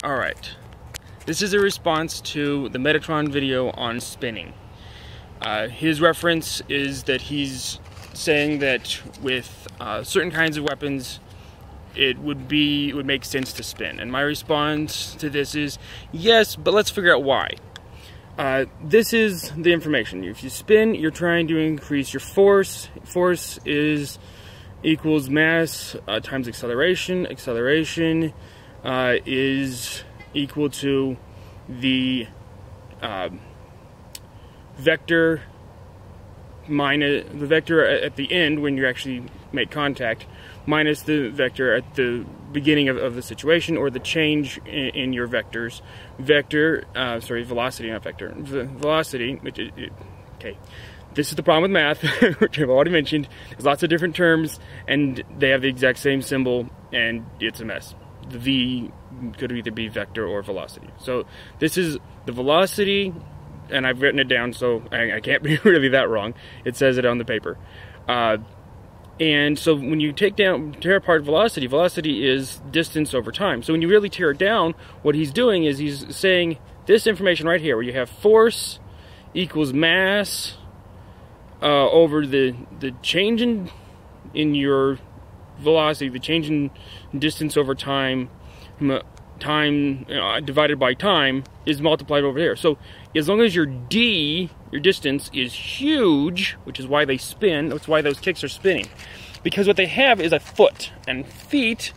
Alright, this is a response to the Metatron video on spinning. His reference is that he's saying that with certain kinds of weapons it would make sense to spin. And my response to this is, yes, but let's figure out why. This is the information. If you spin, you're trying to increase your force. Force equals mass times acceleration. Acceleration is equal to the vector minus the vector at the end when you actually make contact, minus the vector at the beginning of the situation, or the change in your vectors. Velocity, not vector. Velocity, okay. This is the problem with math, which I've already mentioned. There's lots of different terms, and they have the exact same symbol, and it's a mess. The V could either be vector or velocity. So this is the velocity, and I've written it down, so I can't be really that wrong. It says it on the paper. And so when you tear apart velocity, velocity is distance over time. So when you really tear it down, what he's doing is he's saying this information right here, where you have force equals mass over the change in your velocity, the change in distance over time, divided by time, is multiplied over here. So as long as your d, your distance, is huge, which is why they spin, that's why those kicks are spinning. Because what they have is a foot, and feet,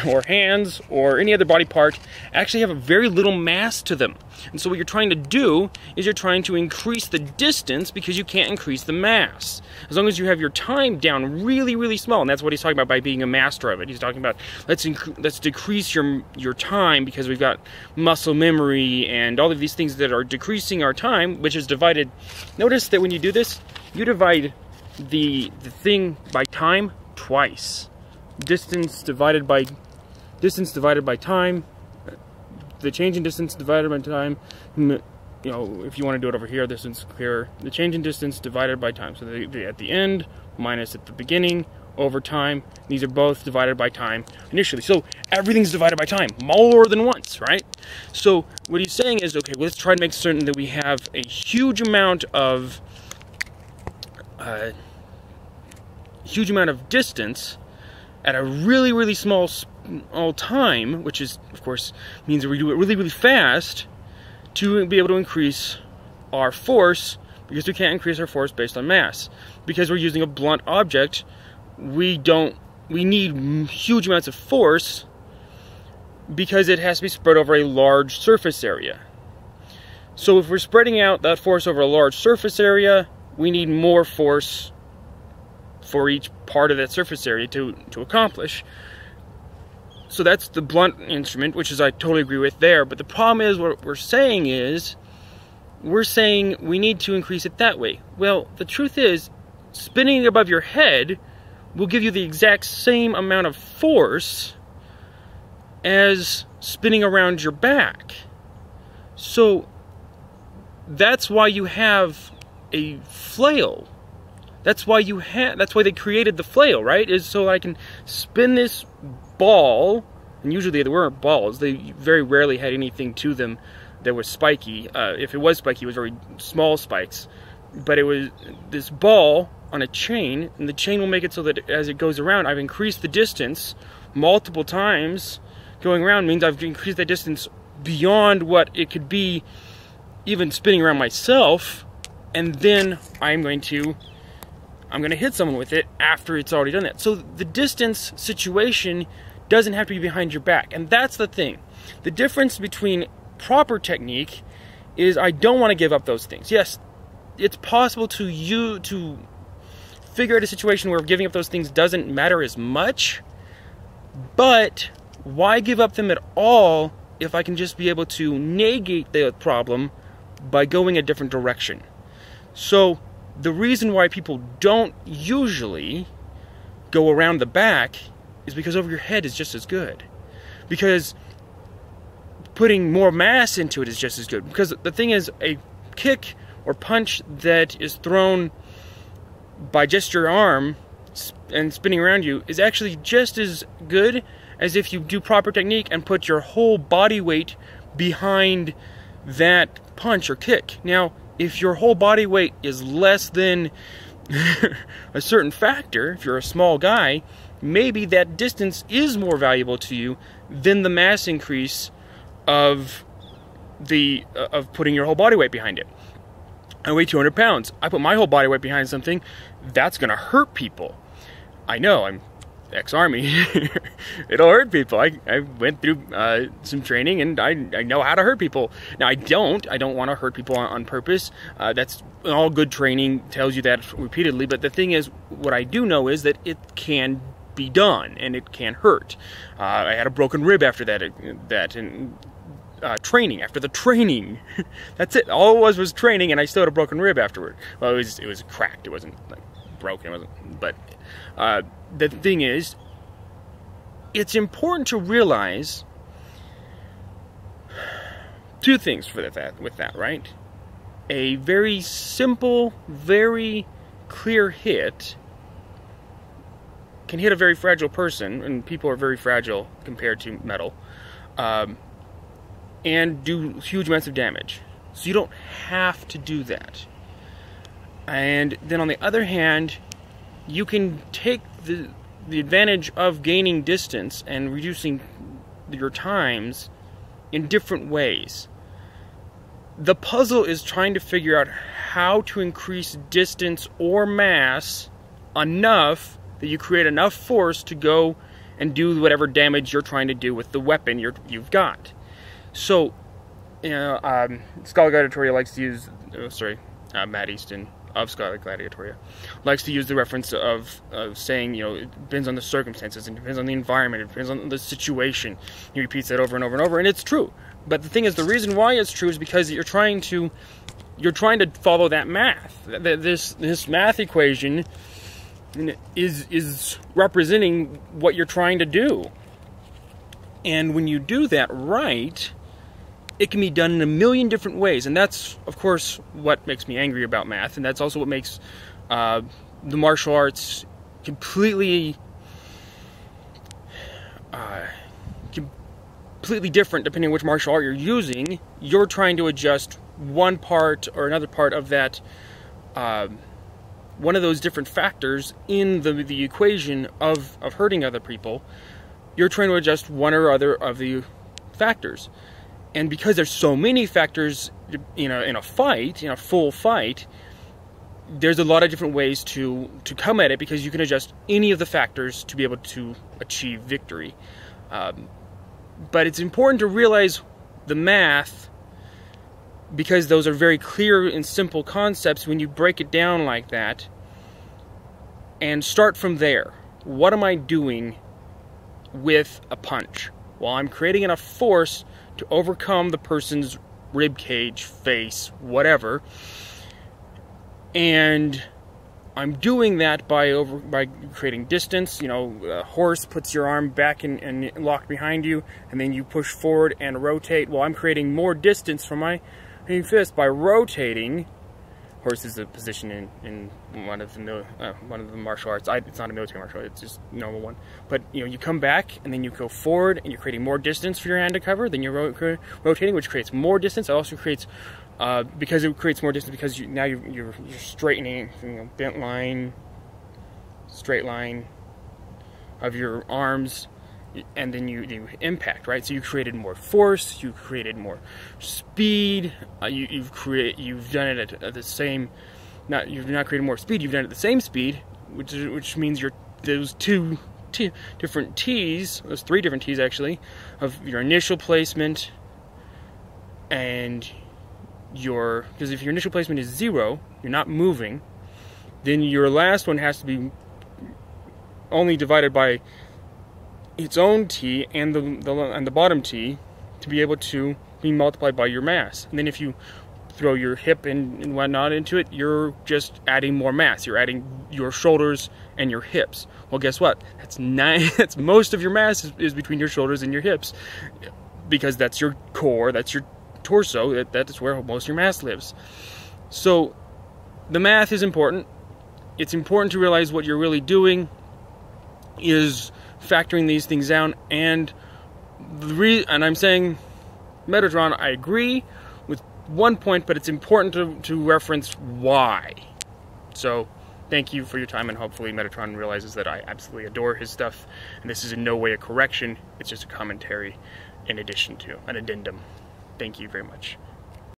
or hands, or any other body part, actually have a very little mass to them. And so what you're trying to do is you're trying to increase the distance because you can't increase the mass. As long as you have your time down really, really small, and that's what he's talking about by being a master of it. He's talking about, let's decrease your time because we've got muscle memory and all of these things that are decreasing our time, which is divided. Notice that when you do this, you divide the thing by time twice. Distance divided by time, the change in distance divided by time. You know, if you want to do it over here, this one's clearer. The change in distance divided by time. So they at the end minus at the beginning over time. These are both divided by time initially. So everything's divided by time more than once, right? So what he's saying is, okay, let's try to make certain that we have a huge amount of distance at a really, really small time, which is, of course, means that we do it really, really fast to be able to increase our force, because we can't increase our force based on mass. Because we're using a blunt object, we need huge amounts of force because it has to be spread over a large surface area. So if we're spreading out that force over a large surface area, we need more force for each part of that surface area to accomplish. So that's the blunt instrument, which is I totally agree with there. But the problem is, what we're saying we need to increase it that way. Well, the truth is, spinning above your head will give you the exact same amount of force as spinning around your back. So that's why you have a flail. That's why they created the flail, right? Is so I can spin this ball, and usually they weren't balls. They very rarely had anything to them that was spiky. If it was spiky, it was very small spikes. But it was this ball on a chain, and the chain will make it so that as it goes around, I've increased the distance multiple times. Going around means I've increased that distance beyond what it could be even spinning around myself, and then I'm going to hit someone with it after it's already done that. So the distance situation doesn't have to be behind your back. And that's the thing. The difference between proper technique is I don't want to give up those things. Yes, it's possible to figure out a situation where giving up those things doesn't matter as much, but why give up them at all if I can just be able to negate the problem by going a different direction? So the reason why people don't usually go around the back is because over your head is just as good. Because putting more mass into it is just as good. Because the thing is, a kick or punch that is thrown by just your arm and spinning around you is actually just as good as if you do proper technique and put your whole body weight behind that punch or kick. Now, if your whole body weight is less than a certain factor, if you're a small guy, maybe that distance is more valuable to you than the mass increase of putting your whole body weight behind it. I weigh 200 pounds. I put my whole body weight behind something, that's going to hurt people. I know, I'm ex-Army. It'll hurt people. I went through some training, and I know how to hurt people. Now, I don't want to hurt people on purpose. That's all good training tells you that repeatedly. But the thing is, what I do know is that it can be done, and it can hurt. I had a broken rib after training. After the training, that's it. All it was training, and I still had a broken rib afterward. Well, it was cracked. It wasn't like broken. It wasn't. But the thing is, it's important to realize two things with that, right? A very simple, very clear hit can hit a very fragile person, and people are very fragile compared to metal, and do huge amounts of damage. So you don't have to do that. And then on the other hand, you can take the advantage of gaining distance and reducing your times in different ways. The puzzle is trying to figure out how to increase distance or mass enough that you create enough force to go and do whatever damage you're trying to do with the weapon you've got. So, Scholar Gladiatoria likes to use, Matt Easton of Scholar Gladiatoria likes to use the reference of saying, it depends on the circumstances, and depends on the environment, it depends on the situation. He repeats that over and over and over, and it's true. But the thing is, the reason why it's true is because you're trying to follow that math. This math equation is representing what you're trying to do. And when you do that right, it can be done in a million different ways. And that's, of course, what makes me angry about math. And that's also what makes the martial arts completely different depending on which martial art you're using. You're trying to adjust one part or another part of that, one of those different factors in the equation of hurting other people. You're trying to adjust one or other of the factors. And because there's so many factors in a fight, in a full fight, there's a lot of different ways to come at it, because you can adjust any of the factors to be able to achieve victory. But it's important to realize the math, because those are very clear and simple concepts when you break it down like that, and start from there. What am I doing with a punch? Well, I'm creating enough force to overcome the person's rib cage, face, whatever, and I'm doing that by creating distance. A horse puts your arm back and locked behind you, and then you push forward and rotate. Well, I'm creating more distance from my fist by rotating. Horse is a position in one of the martial arts. It's not a military martial art, it's just a normal one. But you come back and then you go forward, and you're creating more distance for your hand to cover. Then you're rotating, which creates more distance. It also creates because it creates more distance because now you're straightening, bent line, straight line of your arms. And then you impact, right? So you created more force, you created more speed. You've done it at the same. You've not created more speed. You've done it at the same speed, which means those two different T's, those three different T's actually, of your initial placement and because if your initial placement is 0, you're not moving. Then your last one has to be only divided by its own T and the bottom T to be able to be multiplied by your mass. And then if you throw your hip and whatnot into it, you're just adding more mass. You're adding your shoulders and your hips. Well, guess what? That's most of your mass is between your shoulders and your hips, because that's your core, that's your torso, that is where most of your mass lives. So the math is important. It's important to realize what you're really doing is factoring these things down. And I'm saying, Metatron, I agree with one point, but it's important to reference why. So, thank you for your time, and hopefully Metatron realizes that I absolutely adore his stuff, and this is in no way a correction, it's just a commentary in addition to an addendum. Thank you very much.